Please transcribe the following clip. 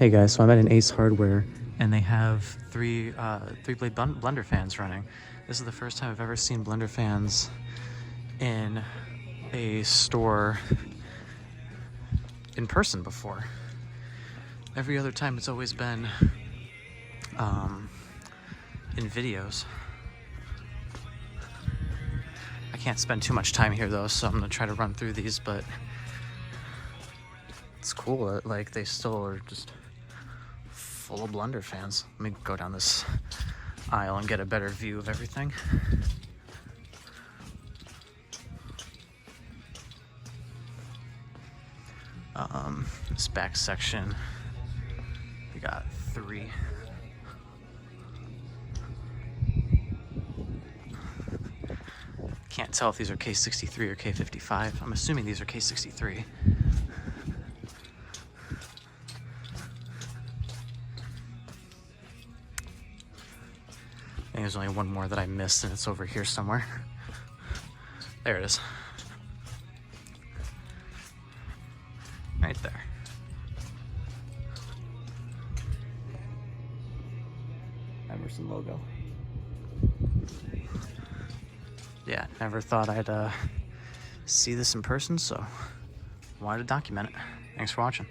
Hey guys, so I'm at an Ace Hardware and they have three-blade blender fans running. This is the first time I've ever seen blender fans in a store in person before. Every other time it's always been in videos. I can't spend too much time here though, so I'm gonna try to run through these, but it's cool that like they still are just full of blender fans. Let me go down this aisle and get a better view of everything. This back section, we got three. Can't tell if these are K63 or K55. I'm assuming these are K63. I think there's only one more that I missed and it's over here somewhere. There it is. Right there. Emerson logo. Yeah, never thought I'd see this in person, so wanted to document it. Thanks for watching.